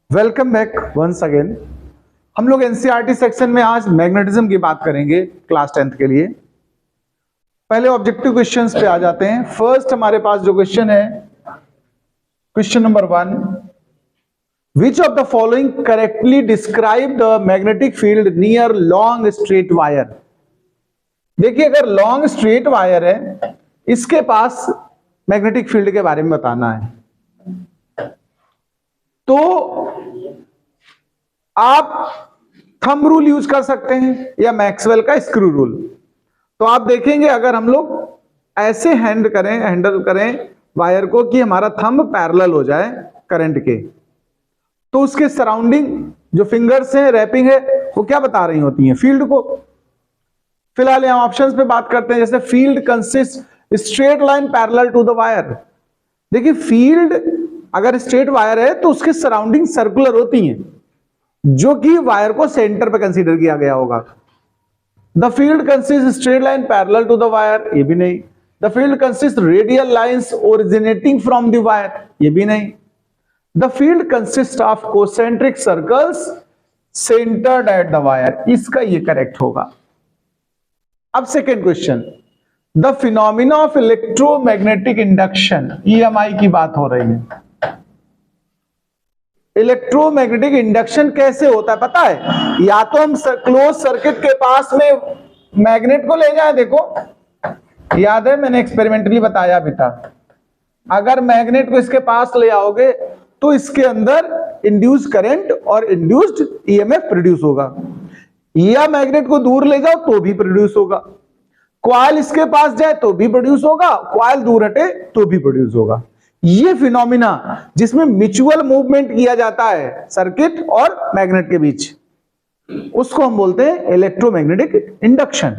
Welcome back once again. हम लोग NCERT section में आज मैग्नेटिज्म की बात करेंगे क्लास 10th के लिए। पहले ऑब्जेक्टिव क्वेश्चंस पे आ जाते हैं। फर्स्ट हमारे पास जो क्वेश्चन है, question number 1, which of the following correctly describe the magnetic field near long straight wire. देखिए, अगर लॉन्ग स्ट्रेट वायर है, इसके पास मैग्नेटिक फील्ड के बारे में बताना है, तो आप थंब रूल यूज कर सकते हैं या मैक्सवेल का स्क्रू रूल। तो आप देखेंगे, अगर हम लोग ऐसे हैंडल करें वायर को कि हमारा थंब पैरेलल हो जाए करंट के, तो उसके सराउंडिंग जो फिंगर्स हैं, रैपिंग है, वो क्या बता रही होती हैं? फील्ड को। फिलहाल यहां ऑप्शंस पे बात करते हैं। जैसे field consist straight line parallel to the wire. देखिए, फील्ड अगर स्ट्रेट वायर है तो उसके सराउंडिंग सर्कुलर होती हैं, जो कि वायर को सेंटर पे कंसीडर किया गया होगा। The field consist straight line parallel to the wire, ये भी नहीं। The field consist radial lines originating from the wire, ये भी नहीं। The field consist of concentric circles centred at the wire, इसका ये करेक्ट होगा। अब second question, the phenomena of electromagnetic induction, EMI की बात हो रही है। इलेक्ट्रोमैग्नेटिक इंडक्शन कैसे होता है पता है? या तो हम क्लोज सर्किट के पास में मैग्नेट को ले जाए। देखो, याद है मैंने एक्सपेरिमेंटली बताया अभी था, अगर मैग्नेट को इसके पास ले आओगे तो इसके अंदर इंड्यूस करंट और इंड्यूस्ड ईएमएफ प्रोड्यूस होगा, या मैग्नेट को दूर ले जाओ तो भी प्रोड्यूस होगा। कॉइल इसके पास जाए तो भी प्रोड्यूस होगा, कॉइल दूर हटे तो भी प्रोड्यूस होगा। ये फिनोमिना जिसमें म्यूचुअल मूवमेंट किया जाता है सर्किट और मैग्नेट के बीच, उसको हम बोलते हैं इलेक्ट्रोमैग्नेटिक इंडक्शन,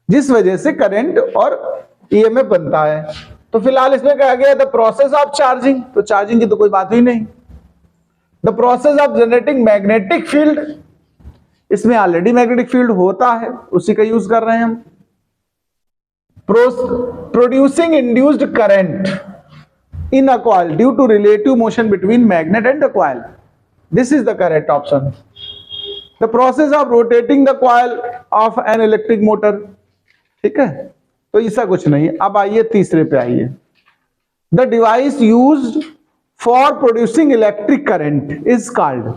जिस वजह से करंट और ईएमएफ बनता है। तो फिलहाल इसमें कहा गया द प्रोसेस ऑफ चार्जिंग, तो चार्जिंग की तो कोई बात ही नहीं। The process of generating magnetic field, इसमें ऑलरेडी मैग्नेटिक फील्ड होता है, उसी का यूज कर रहे हैं हम। Producing induced current in a coil due to relative motion between magnet and the coil, this is the correct option. The process of rotating the coil of an electric motor, ठीक है, तो ऐसा कुछ नहीं। अब आइए तीसरे पे आइए। The device used for producing electric current is called,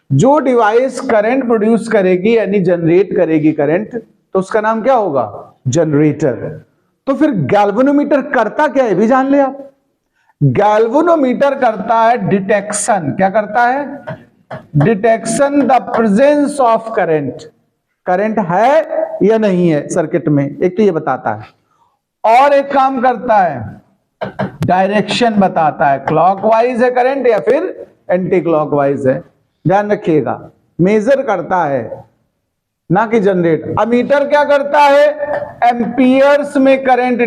जो डिवाइस करंट प्रोड्यूस करेगी यानी जनरेट करेगी करंट, तो उसका नाम क्या होगा? जनरेटर। तो फिर गैल्वेनोमीटर करता क्या है भी जान ले आप। गैल्वेनोमीटर करता है डिटेक्शन, क्या करता है? Detection the presence of current, current है या नहीं है सर्किट में, एक तो ये बताता है। और एक काम करता है, डायरेक्शन बताता है, क्लॉकवाइज है करंट या फिर एंटी क्लॉकवाइज है, ध्यान रखिएगा। मेजर करता है ना कि जनरेट। अमीटर क्या करता है? एम्पियर्स में करंट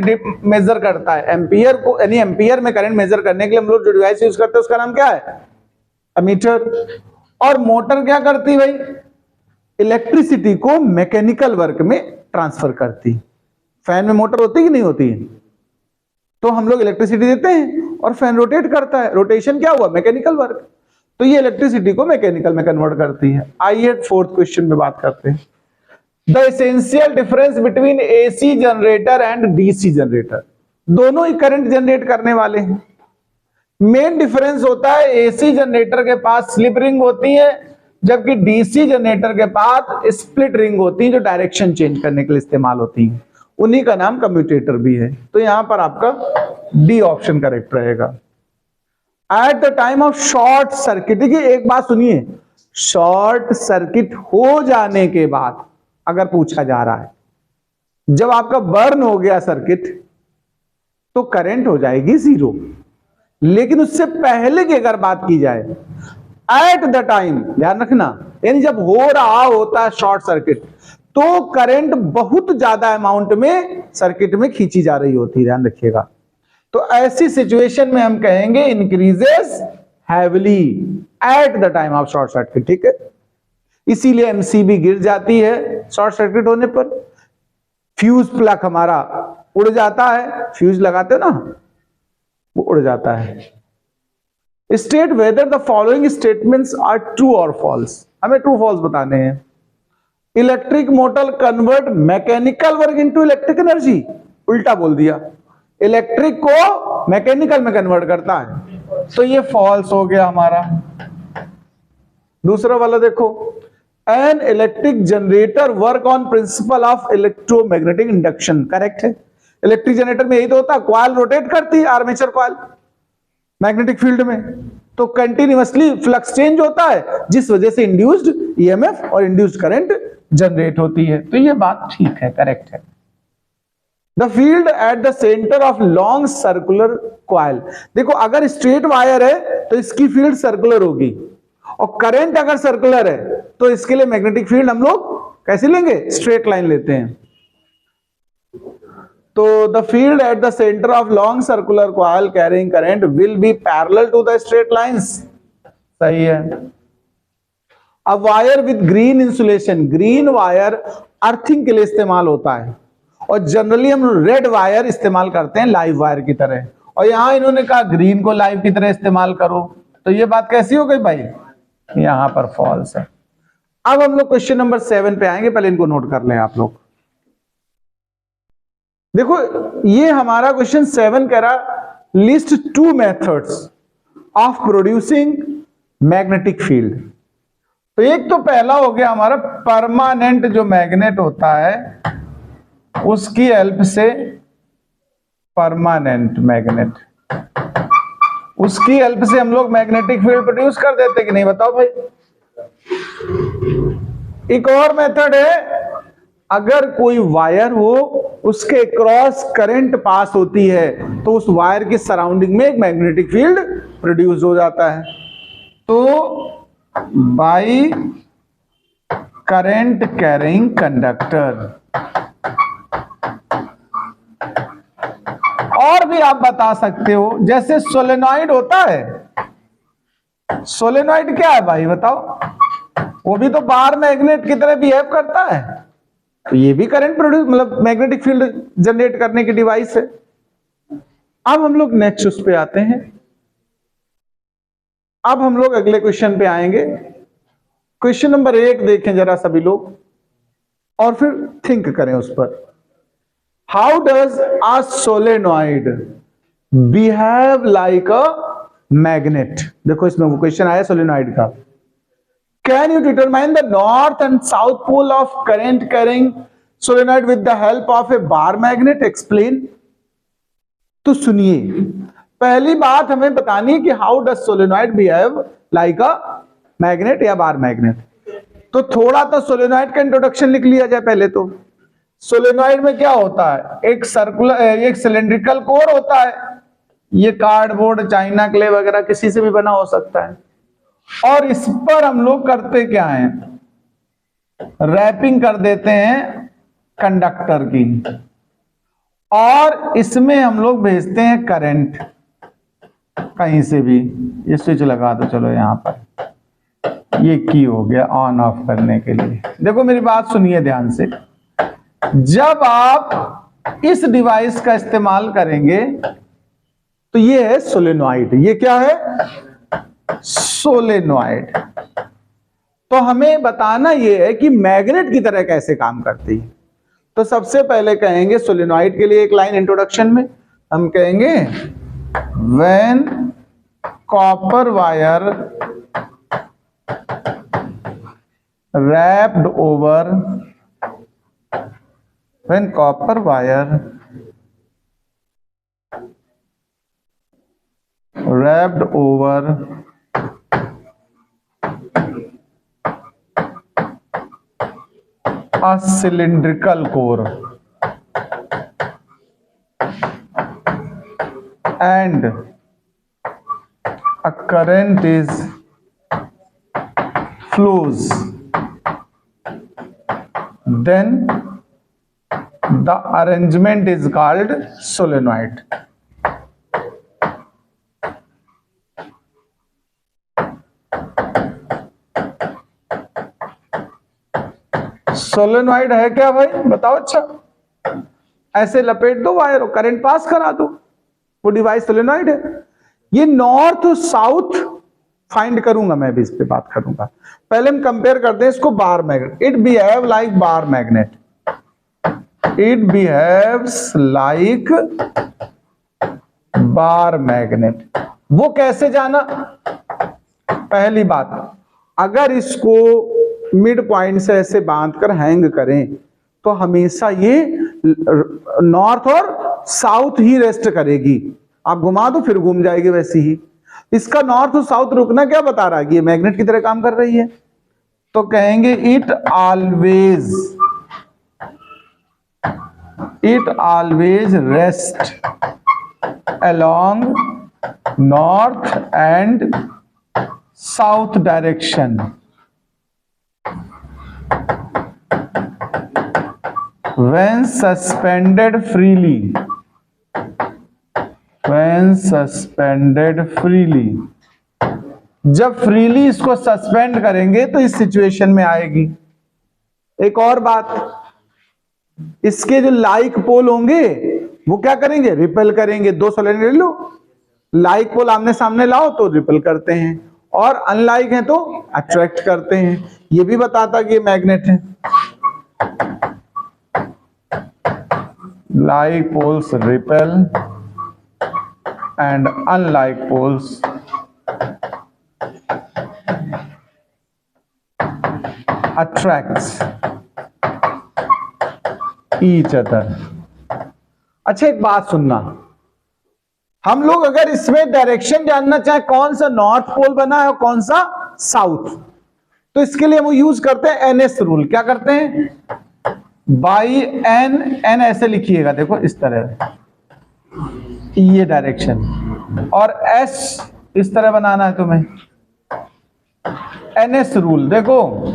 मेजर करता है। एम्पियर को यानी एम्पियर में करंट मेजर करने के लिए हम लोग जो डिवाइस यूज करते हैं उसका नाम क्या है? अमीटर। और मोटर क्या करती है भाई? इलेक्ट्रिसिटी को मैकेनिकल वर्क में ट्रांसफर करती। फैन में मोटर होती कि नहीं होती है? तो हम लोग इलेक्ट्रिसिटी देते हैं और फैन रोटेट करता है, रोटेशन क्या हुआ? Mechanical work. तो ये इलेक्ट्रिसिटी को मैकेनिकल में कन्वर्ट करती है। आइए फोर्थ क्वेश्चन में बात करते हैं। The essential difference between AC generator and DC generator, दोनों ही करंट जनरेट करने वाले हैं। मेन डिफरेंस होता है एसी जनरेटर के पास स्लिप रिंग होती है, जबकि डीसी जनरेटर के पास स्प्लिट रिंग होती है, जो डायरेक्शन चेंज करने के लिए इस्तेमाल होती है। उन्हीं का नाम कम्यूटेटर भी है। तो यहां पर आपका डी ऑप्शन करेक्ट रहेगा। At the time of short circuit, देखिए एक बात सुनिए, शॉर्ट सर्किट हो जाने के बाद अगर पूछा जा रहा है, जब आपका बर्न हो गया सर्किट तो करंट हो जाएगी जीरो। लेकिन उससे पहले की अगर बात की जाए, एट द टाइम, ध्यान रखना, यानी जब हो रहा होता है शॉर्ट सर्किट, तो करंट बहुत ज्यादा अमाउंट में सर्किट में खींची जा रही होती है, ध्यान रखिएगा। तो ऐसी सिचुएशन में हम कहेंगे increases heavily at the time of short circuit, ठीक है। इसीलिए एमसीबी गिर जाती है शॉर्ट सर्किट होने पर। फ्यूज प्लग हमारा उड़ जाता है, फ्यूज लगाते हो ना, वो उड़ जाता है। State whether the following statements are true और फॉल्स। हमें ट्रू फॉल्स बताने हैं। Electric motor convert mechanical work into electric energy, उल्टा बोल दिया, इलेक्ट्रिक को मैकेनिकल में कन्वर्ट करता है, तो ये फॉल्स हो गया हमारा। दूसरा वाला देखो, an electric generator work on principle of electromagnetic induction, correct है। इलेक्ट्रिक जनरेटर में यही तो होता है, कॉइल रोटेट करती है, आर्मेचर कॉइल मैग्नेटिक फील्ड में, तो कंटिन्यूअसली फ्लक्स चेंज होता है जिस वजह से इंड्यूस्ड ईएमएफ और इंड्यूस्ड करंट जनरेट होती है, तो ये बात ठीक है, करेक्ट है। The field at the centre of long circular coil, देखो अगर स्ट्रेट वायर है तो इसकी फील्ड सर्कुलर होगी, और करंट अगर सर्कुलर है तो इसके लिए मैग्नेटिक फील्ड हम लोग कैसे लेंगे, स्ट्रेट लाइन लेते हैं। तो the field at the centre of long circular coil carrying current will be parallel to the straight lines, सही है। A wire with green insulation, green wire earthing के लिए इस्तेमाल होता है, और जनरली हम रेड वायर इस्तेमाल करते हैं लाइव वायर की तरह, और यहां इन्होंने कहा ग्रीन को लाइव की तरह इस्तेमाल करो, तो ये बात कैसी हो गई भाई, यहां पर फॉल्स है। अब हम लोग क्वेश्चन नंबर 7 पे आएंगे, पहले इनको नोट कर लें आप लोग। देखो ये हमारा क्वेश्चन 7 कह रहा list 2 methods of producing magnetic field. तो एक तो पहला हो गया हमारा परमानेंट जो मैग्नेट होता है उसकी हेल्प से, परमानेंट मैग्नेट, उसकी हेल्प से हम लोग मैग्नेटिक फील्ड प्रोड्यूस कर देते कि नहीं, बताओ भाई। एक और मेथड है, अगर कोई वायर हो उसके क्रॉस करंट पास होती है तो उस वायर की सराउंडिंग में एक मैग्नेटिक फील्ड प्रोड्यूस हो जाता है, तो बाई करंट कैरिंग कंडक्टर। और भी आप बता सकते हो, जैसे सोलेनॉइड होता है, सोलेनॉइड क्या है भाई बताओ, वो भी तो बार मैग्नेट की तरह बिहेव करता है, तो ये भी करंट प्रोड्यूस मतलब मैग्नेटिक फील्ड जनरेट करने की डिवाइस है। अब हम लोग नेक्स्ट उस पे आते हैं, अब हम लोग अगले क्वेश्चन पे आएंगे। क्वेश्चन नंबर 1 देखें जरा सभी लोग, और फिर थिंक करें उस पर। How does a solenoid behave like a magnet, देखो इसमें वो क्वेश्चन आया सोलेनॉइड का। Can you determine the north and south pole of current carrying solenoid with the help of a bar magnet, explain. तो सुनिए, पहली बात हमें बतानी है कि how does solenoid behave like a magnet या बार मैग्नेट। तो थोड़ा तो सोलेनॉइड का इंट्रोडक्शन लिख लिया जाए पहले। तो सोलेनॉइड में क्या होता है, एक सर्कुलर, एक सिलेंड्रिकल कोर होता है, ये कार्डबोर्ड, चाइना क्ले वगैरह किसी से भी बना हो सकता है, और इस पर हम लोग करते क्या हैं, रैपिंग कर देते हैं कंडक्टर की, और इसमें हम लोग भेजते हैं करंट कहीं से भी। ये स्विच लगा दो, चलो यहां पर, ये की हो गया ऑन ऑफ करने के लिए। देखो मेरी बात सुनिए ध्यान से, जब आप इस डिवाइस का इस्तेमाल करेंगे तो ये है सोलेनॉइड, ये क्या है, सोलेनॉइड। तो हमें बताना यह है कि मैग्नेट की तरह कैसे काम करती है। तो सबसे पहले कहेंगे सोलेनॉइड के लिए एक लाइन इंट्रोडक्शन में हम कहेंगे, when copper wire wrapped over, when copper wire wrapped over a cylindrical core and a current is flows, then the arrangement is called solenoid. Solenoid है क्या भाई बताओ, अच्छा ऐसे लपेट दो वायर और करंट पास करा दो, वो डिवाइस सोलेनॉइड है। ये नॉर्थ साउथ फाइंड करूंगा, मैं भी इस पे बात करूंगा। पहले हम कंपेयर करते हैं इसको bar magnet. It behave like bar magnet, it behaves like bar magnet. वो कैसे जाना? पहली बात, अगर इसको मिड पॉइंट से ऐसे बांध कर हैंग करें तो हमेशा ये नॉर्थ और साउथ ही रेस्ट करेगी। आप घुमा दो फिर घूम जाएगी वैसी ही। इसका नॉर्थ और साउथ रुकना क्या बता रहा है कि ये मैग्नेट की तरह काम कर रही है। तो कहेंगे it always rest along north and south direction when suspended freely, जब फ्रीली इसको सस्पेंड करेंगे तो इस सिचुएशन में आएगी। एक और बात, इसके जो लाइक पोल होंगे वो क्या करेंगे? रिपेल करेंगे। दो सोलेनॉइड लो, लाइक पोल आमने सामने लाओ तो रिपेल करते हैं, और अनलाइक है तो अट्रैक्ट करते हैं। ये भी बताता कि ये मैग्नेट है। like poles repel and unlike poles attracts each other। अच्छा एक बात सुनना, हम लोग अगर इसमें डायरेक्शन जानना चाहे कौन सा नॉर्थ पोल बना है और कौन सा साउथ, तो इसके लिए हम यूज करते हैं एनएस रूल। क्या करते हैं? बाई एन, एन ऐसे लिखिएगा, देखो इस तरह, ये डायरेक्शन, और एस इस तरह बनाना है तुम्हें। एनएस रूल देखो,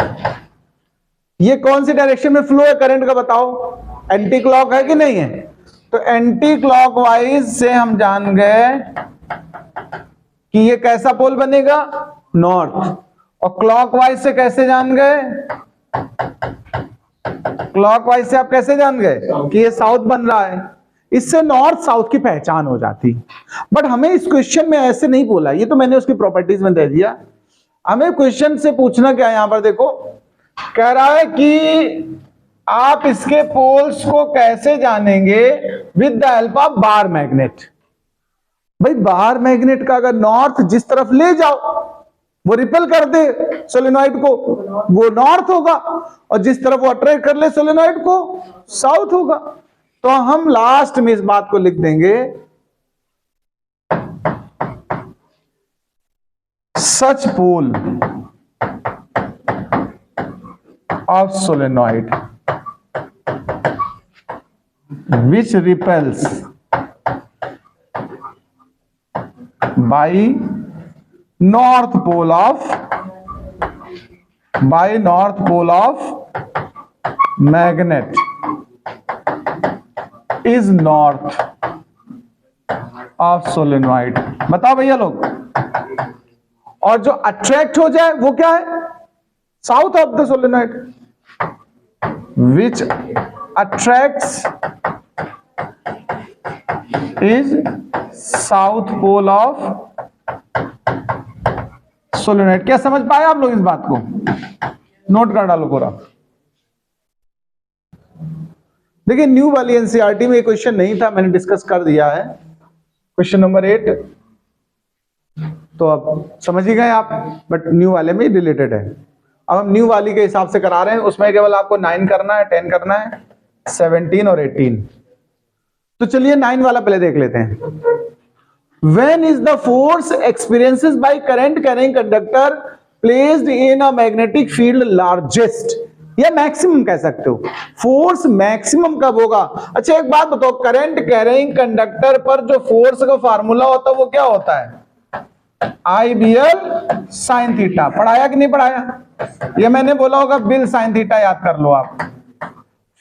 ये कौन सी डायरेक्शन में फ्लो है करंट का बताओ? एंटी क्लॉक है कि नहीं है? तो एंटी क्लॉकवाइज से हम जान गए कि ये कैसा पोल बनेगा? नॉर्थ। और क्लॉकवाइज से कैसे जान गए? क्लॉकवाइज से आप कैसे जान गए कि ये साउथ बन रहा है? इससे नॉर्थ साउथ की पहचान हो जाती। बट हमें इस क्वेश्चन में ऐसे नहीं बोला, ये तो मैंने उसकी प्रॉपर्टीज में दे दिया। हमें क्वेश्चन से पूछना क्या है? यहां पर देखो, कह रहा है कि आप इसके पोल्स को कैसे जानेंगे? With the help of bar magnet. भाई बार मैग्नेट का अगर नॉर्थ जिस तरफ ले जाओ वो रिपेल कर दे सोलेनॉइड को, वो नॉर्थ होगा, और जिस तरफ वो अट्रैक्ट कर ले सोलेनॉइड को, साउथ होगा। तो हम लास्ट में इस बात को लिख देंगे, such pole of solenoid which repels by north pole of magnet is north of solenoid। बताओ भैया लोग। और जो अट्रैक्ट हो जाए वो क्या है? South of the solenoid. which attracts is south pole of solenoid. क्या समझ पाए आप लोग इस बात को? नोट कर डालो पूरा। देखिए न्यू वाली एनसीईआरटी में क्वेश्चन नहीं था, मैंने डिस्कस कर दिया है, क्वेश्चन नंबर 8, तो अब समझ ही गए आप, बट न्यू वाले में रिलेटेड है। अब हम न्यू वाली के हिसाब से करा रहे हैं, उसमें केवल आपको 9 करना है, 10 करना है, 17 और 18। तो चलिए 9 वाला पहले देख लेते हैं। When is the force experienced by current carrying conductor placed in a magnetic field largest? या मैक्सिमम कह सकते हो। फोर्स मैक्सिमम कब होगा? अच्छा एक बात बताओ, करंट कैरिंग कंडक्टर पर जो फोर्स का फार्मूला होता है वो क्या होता है? IBL sine theta. पढ़ाया कि नहीं पढ़ाया? ये मैंने बोला होगा, बिल साइन थीटा याद कर लो आप।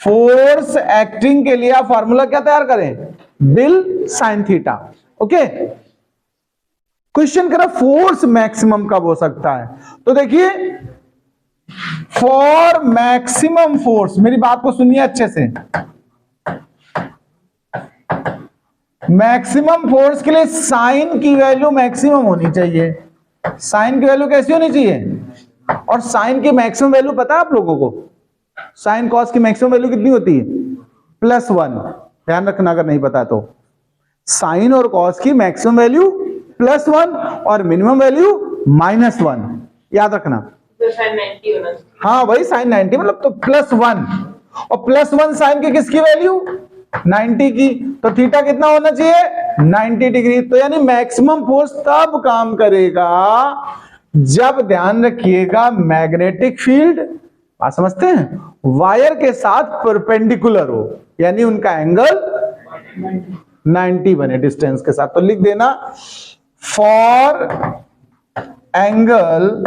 फोर्स एक्टिंग के लिए आप फार्मूला क्या तैयार करें? Bill sine theta. Okay, question करा फोर्स मैक्सिमम कब हो सकता है? तो देखिए, फॉर मैक्सिमम फोर्स, मेरी बात को सुनिए अच्छे से, मैक्सिमम फोर्स के लिए साइन की वैल्यू मैक्सिमम होनी चाहिए। साइन की वैल्यू कैसी होनी चाहिए? और साइन की मैक्सिमम वैल्यू पता है आप लोगों को? साइन कॉस की मैक्सिमम वैल्यू कितनी होती है? +1। ध्यान रखना अगर नहीं पता तो। साइन और कॉस की मैक्सिमम वैल्यू +1 और मिनिमम वैल्यू -1। याद रखना। तो साइन 90 होना चाहिए। हाँ वही साइन 90 मतलब तो +1 और +1 साइन की किसकी वैल्यू? 90 की। तो थीटा कितना होना चाहिए? 90 डिग्री। तो यानी मैक्सिमम फोर्स तब काम करेगा जब, ध्यान रखिएगा, मैग्नेटिक फील्ड, बात समझते हैं, वायर के साथ परपेंडिकुलर हो, यानी उनका एंगल 90 बने डिस्टेंस के साथ। तो लिख देना for angle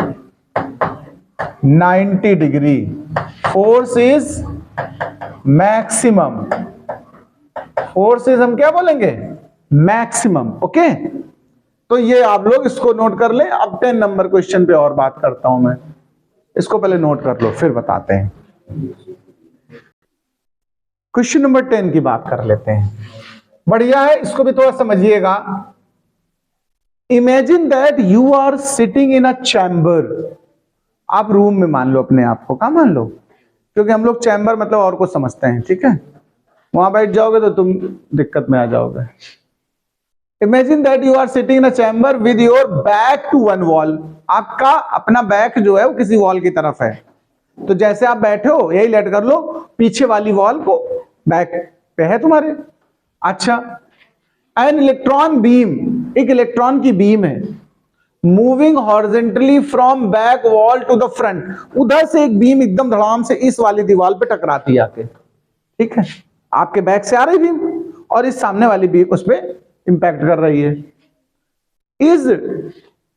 90 degree force is maximum. Force is हम क्या बोलेंगे? मैक्सिमम। ओके, तो ये आप लोग इसको नोट कर ले। अब 10 नंबर क्वेश्चन पे और बात करता हूं मैं, इसको पहले नोट कर लो फिर बताते हैं। क्वेश्चन नंबर 10 की बात कर लेते हैं। बढ़िया है, इसको भी थोड़ा समझिएगा। Imagine that you are sitting in a chamber. आप रूम में मान लो अपने आप को, कहां मान लो, क्योंकि हम लोग चैम्बर मतलब और कुछ समझते हैं, ठीक है? वहां बैठ जाओगे तो तुम दिक्कत में आ जाओगे। Imagine that you are sitting in a chamber with your back to one wall. आपका अपना बैक जो है वो किसी वॉल की तरफ है। तो जैसे आप बैठे हो यही लेट कर लो, पीछे वाली वॉल को बैक पे है तुम्हारे। अच्छा, एन इलेक्ट्रॉन बीम, एक इलेक्ट्रॉन की बीम है, moving horizontally from back wall to the front. उधर से एक बीम एकदम धड़ाम से इस वाली दीवार पे टकराती है आके, ठीक है? आपके बैक से आ रही बीम और इस सामने वाली बीम उस पे इंपैक्ट कर रही है। Is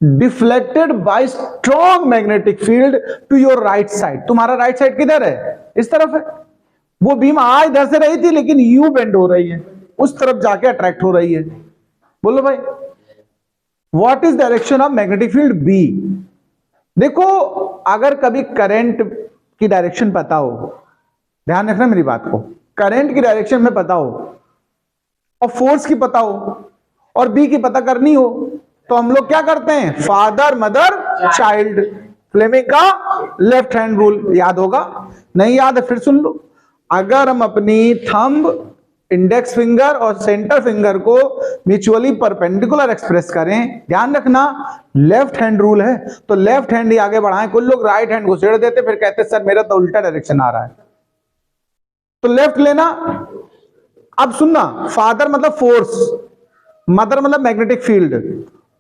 deflected by strong magnetic field to your right side. तुम्हारा राइट साइड किधर है? इस तरफ है। वो बीम आ इधर से रही थी लेकिन यू बेंड हो रही है, उस तरफ जाके अट्रैक्ट हो रही है। बोलो भाई, what is direction of magnetic field B? देखो, अगर कभी करंट की डायरेक्शन पता हो, ध्यान रखना मेरी बात को, करंट की डायरेक्शन में पता हो और फोर्स की पता हो और बी की पता करनी हो, तो हम लोग क्या करते हैं? फादर मदर चाइल्ड, फ्लेमिंग का लेफ्ट हैंड रूल। याद होगा? नहीं याद है फिर सुन लो। अगर हम अपनी थंब, इंडेक्स फिंगर और सेंटर फिंगर को म्यूचुअली परपेंडिकुलर एक्सप्रेस करें, ध्यान रखना लेफ्ट हैंड रूल है, तो लेफ्ट हैंड ही आगे बढ़ाएं। कुछ लोग राइट हैंड घुसेड़ देते फिर कहते सर मेरा तो उल्टा डायरेक्शन आ रहा है, तो लेफ्ट लेना। अब सुनना, फादर मतलब फोर्स, मदर मतलब मैग्नेटिक फील्ड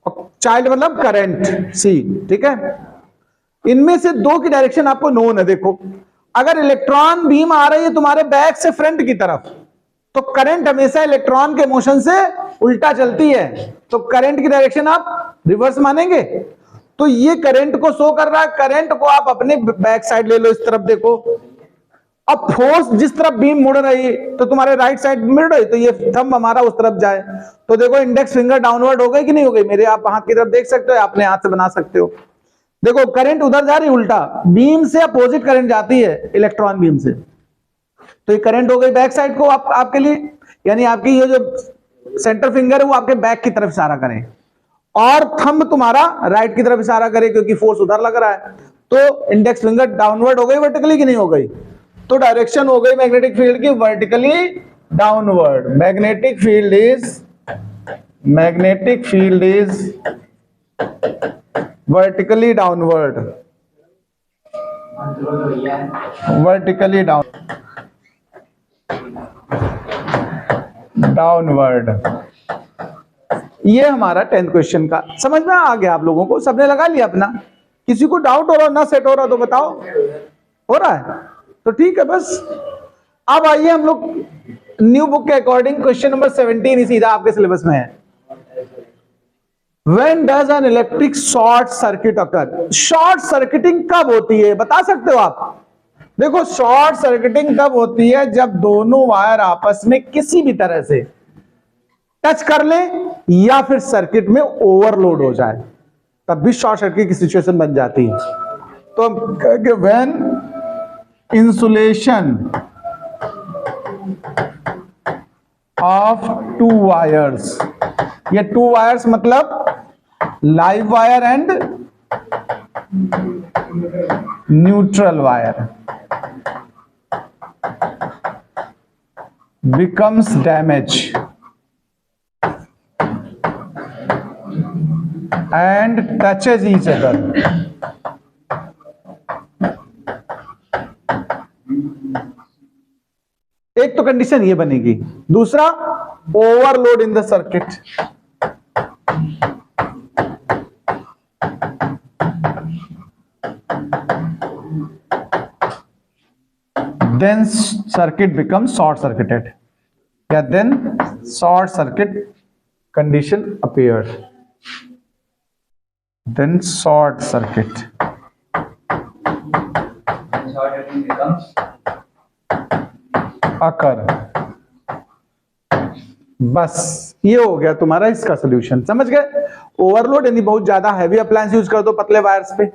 और चाइल्ड मतलब करंट सी, ठीक है? इनमें से दो की डायरेक्शन आपको नोन है। देखो, अगर इलेक्ट्रॉन बीम आ रही है तुम्हारे बैक से फ्रंट की तरफ, तो करंट हमेशा इलेक्ट्रॉन के मोशन से उल्टा चलती है, तो करंट की डायरेक्शन आप रिवर्स मानेंगे। तो ये करंट को शो कर रहा है, करंट को आप अपने बैक साइड ले लो, इस तरफ देखो। अब फोर्स जिस तरफ बीम मुड़ रही तो तुम्हारे राइट साइड मुड़ रही, तो ये थंब हमारा उस तरफ जाए। तो देखो इंडेक्स फिंगर डाउनवर्ड हो गई कि नहीं हो गई? मेरे आप हाथ की तरफ देख सकते हो, अपने हाथ से बना सकते हो। देखो करंट उधर जा रही उल्टा, बीम से अपोजिट करंट जाती है इलेक्ट्रॉन बीम से, तो ये करंट हो गई बैक साइड को आपके लिए, यानी आपकी ये जो सेंटर फिंगर है वो आपके बैक की तरफ इशारा करें और थंब तुम्हारा राइट की तरफ इशारा करे, क्योंकि फोर्स उधर लग रहा है। तो इंडेक्स फिंगर डाउनवर्ड हो गई वर्टिकली कि नहीं हो गई? तो डायरेक्शन हो गई मैग्नेटिक फील्ड की vertically downward. Magnetic field is vertically downward, vertically downward. ये हमारा 10th क्वेश्चन का समझ में आ गया आप लोगों को? सबने लगा लिया अपना? किसी को डाउट हो रहा ना सेट हो रहा तो बताओ। हो रहा है तो ठीक है बस। अब आइए हम लोग न्यू बुक के अकॉर्डिंग क्वेश्चन नंबर 17 ही सीधा आपके सिलेबस में है। When does an electric short circuit occur? Short circuiting कब होती है बता सकते हो आप? देखो शॉर्ट सर्किटिंग तब होती है जब दोनों वायर आपस में किसी भी तरह से टच कर ले या फिर सर्किट में ओवरलोड हो जाए, तब भी शॉर्ट सर्किट की सिचुएशन बन जाती है। तो हम कहेंगे when insulation of two wires. ये टू वायर्स मतलब live wire and neutral wire becomes damaged and touches each other. एक तो कंडीशन ये बनेगी, दूसरा overload in the circuit. Then circuit becomes short circuited. Yeah, then short circuit condition appeared. Then short circuit. Short becomes occur. बस ये हो गया तुम्हारा इसका सोल्यूशन। समझ गए? ओवरलोड यानी बहुत ज्यादा हैवी अप्लायंस यूज कर दो पतले वायर्स पे,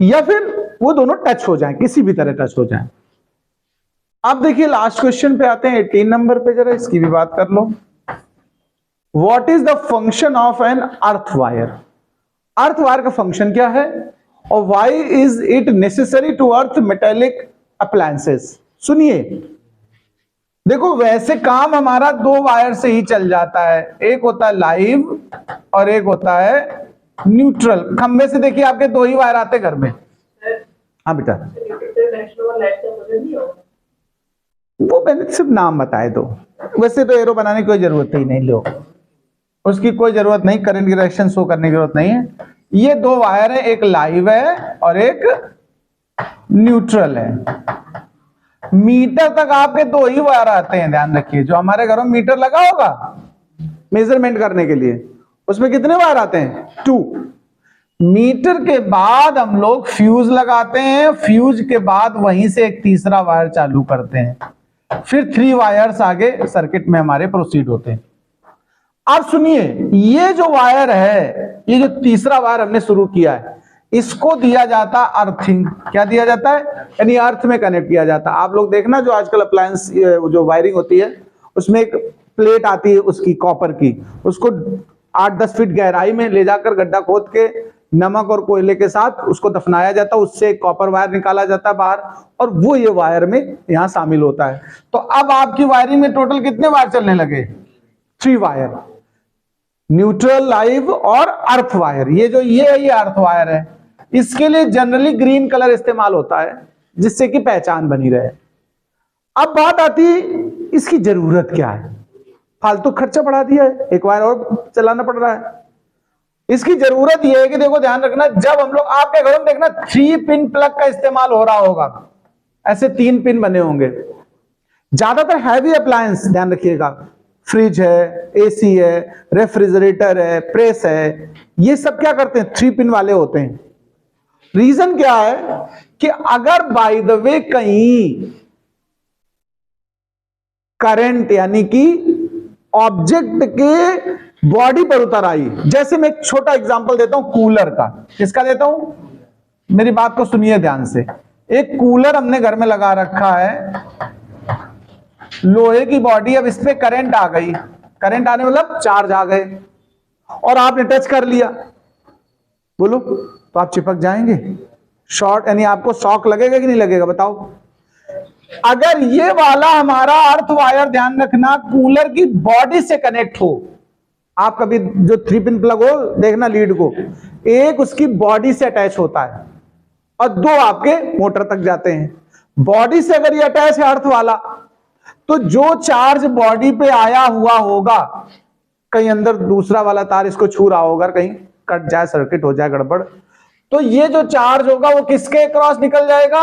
या फिर वो दोनों टच हो जाएं, किसी भी तरह टच हो जाएं। अब देखिए लास्ट क्वेश्चन पे आते हैं, 18 नंबर पे, जरा इसकी भी बात कर लो। What is the function of an earth wire? Earth wire का फंक्शन क्या है और why is it necessary to earth metallic appliances? सुनिए, देखो वैसे काम हमारा दो वायर से ही चल जाता है, एक होता है लाइव और एक होता है न्यूट्रल। खंबे से देखिए आपके दो ही वायर आते घर में। हाँ बेटा, वो मैंने सिर्फ नाम बताए दो, वैसे तो एरो बनाने की कोई जरूरत ही नहीं, लो उसकी कोई जरूरत नहीं, करंट की डायरेक्शन शो करने की जरूरत नहीं है। ये दो वायर है, एक लाइव है और एक न्यूट्रल है। मीटर तक आपके दो ही वायर आते हैं, ध्यान रखिए। जो हमारे घरों में मीटर लगा होगा मेजरमेंट करने के लिए, उसमें कितने वायर आते हैं? 2। मीटर के बाद हम लोग फ्यूज लगाते हैं, फ्यूज के बाद वहीं से एक तीसरा वायर चालू करते हैं, फिर 3 वायर्स आगे सर्किट में हमारे प्रोसीड होते हैं। अब सुनिए, ये जो वायर है, ये जो तीसरा वायर हमने शुरू किया है, इसको दिया जाता है अर्थिंग। क्या दिया जाता है? यानी अर्थ में कनेक्ट किया जाता है। आप लोग देखना जो आजकल अप्लायंस जो वायरिंग होती है, उसमें एक प्लेट आती है उसकी कॉपर की, उसको 8-10 फीट गहराई में ले जाकर गड्ढा खोद के नमक और कोयले के साथ उसको दफनाया जाता है, उससे एक कॉपर वायर निकाला जाता है बाहर, और वो ये वायर में यहां शामिल होता है। तो अब आपकी वायरिंग में टोटल कितने वायर चलने लगे? 3 वायर, न्यूट्रल, लाइव और अर्थ वायर। ये जो ये है, ये अर्थ वायर है। इसके लिए जनरली ग्रीन कलर इस्तेमाल होता है, जिससे कि पहचान बनी रहे। अब बात आती है इसकी जरूरत क्या है? फालतू खर्चा बढ़ा दिया है, एक वायर और चलाना पड़ रहा है। इसकी जरूरत यह है कि देखो ध्यान रखना, जब हम लोग आपके घरों में देखना 3 पिन प्लग का इस्तेमाल हो रहा होगा, ऐसे 3 पिन बने होंगे। ज्यादातर हैवी अप्लायंस, ध्यान रखिएगा, फ्रिज है, एसी है, रेफ्रिजरेटर है, प्रेस है, ये सब क्या करते हैं? 3 पिन वाले होते हैं। रीजन क्या है कि अगर बाय द वे कहीं करंट यानी कि ऑब्जेक्ट के बॉडी पर उतर आई, जैसे मैं एक छोटा एग्जांपल देता हूं कूलर का। किसका देता हूं? मेरी बात को सुनिए ध्यान से। एक कूलर हमने घर में लगा रखा है, लोहे की बॉडी, अब इस पे करंट आ गई, करंट आने मतलब चार्ज आ गए, और आपने टच कर लिया, बोलो तो आप चिपक जाएंगे। शॉर्ट यानी आपको शॉक लगेगा कि नहीं लगेगा? बताओ। अगर ये वाला हमारा अर्थ वायर, ध्यान रखना, कूलर की बॉडी से कनेक्ट हो, आप कभी जो 3 पिन प्लग हो देखना लीड को, एक उसकी बॉडी से अटैच होता है और 2 आपके मोटर तक जाते हैं। बॉडी से अगर ये अटैच है अर्थ वाला, तो जो चार्ज बॉडी पे आया हुआ होगा, कहीं अंदर दूसरा वाला तार इसको छू रहा होगा, कहीं कट जाए, सर्किट हो जाए, गड़बड़, तो ये जो चार्ज होगा वो किसके अक्रॉस निकल जाएगा?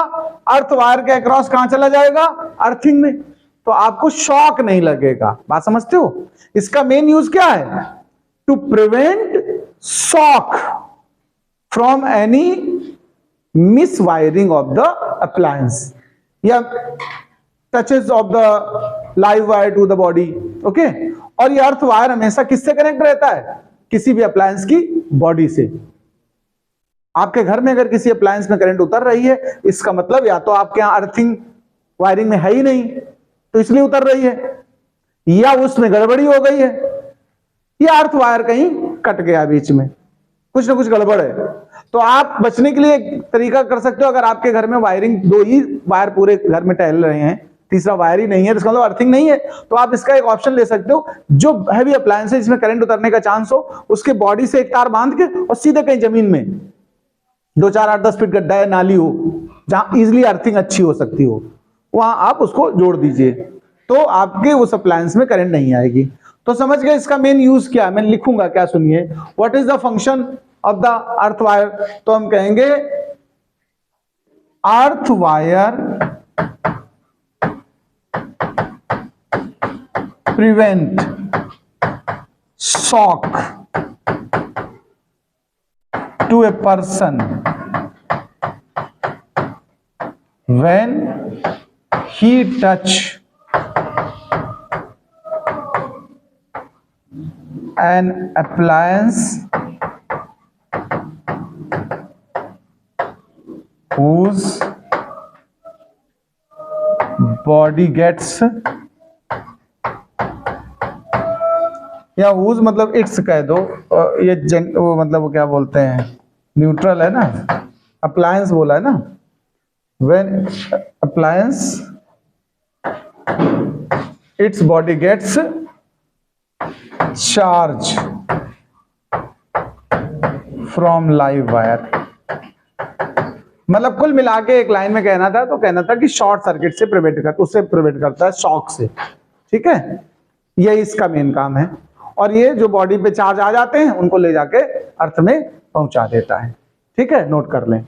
अर्थ वायर के अक्रॉस। कहां चला जाएगा? अर्थिंग में। तो आपको शॉक नहीं लगेगा। बात समझते हो? इसका मेन यूज क्या है? To prevent shock from any miswiring of the appliance या touches of the live wire to the body. Okay, और ये अर्थ वायर हमेशा किससे कनेक्ट रहता है? किसी भी अप्लायंस की बॉडी से। आपके घर में अगर किसी अप्लायंस में करंट उतर रही है, इसका मतलब या तो आपके यहां अर्थिंग वायरिंग में है ही नहीं, तो इसलिए उतर रही है, या उसमें गड़बड़ी हो गई है, या अर्थ वायर कहीं कट गया बीच में, कुछ ना कुछ गड़बड़ है। तो आप बचने के लिए एक तरीका कर सकते हो, अगर आपके घर में वायरिंग 2 ही वायर पूरे घर में टहल रहे हैं, तीसरा वायर ही नहीं है, तो इसका मतलब अर्थिंग नहीं है, तो आप इसका एक ऑप्शन ले सकते हो, जो हैवी अप्लायंस है जिसमें करंट उतरने का चांस हो, उसके बॉडी से एक तार बांध के और सीधे कहीं जमीन में 2, 4, 8, 10 फीट गड्ढा है, नाली हो, जहां इजिली अर्थिंग अच्छी हो सकती हो, वहां आप उसको जोड़ दीजिए, तो आपके उस अप्लायंस में करंट नहीं आएगी। तो समझ गए इसका मेन यूज क्या है? मैं लिखूंगा क्या, सुनिए। What is the function of the earth wire? तो हम कहेंगे earth wire prevent shock to a person when he touch an appliance whose body gets, या whose मतलब इट्स कह दो, ये वो मतलब वो क्या बोलते हैं, न्यूट्रल है ना, अप्लायंस बोला है ना, when appliance its body gets charge from live wire, मतलब कुल मिला के एक लाइन में कहना था, तो कहना था कि शॉर्ट सर्किट से उससे प्रिवेंट करता है, शॉक से। ठीक है, ये इसका मेन काम है, और ये जो बॉडी पे चार्ज आ जाते हैं उनको ले जाके अर्थ में पहुंचा देता है। ठीक है, नोट कर लें।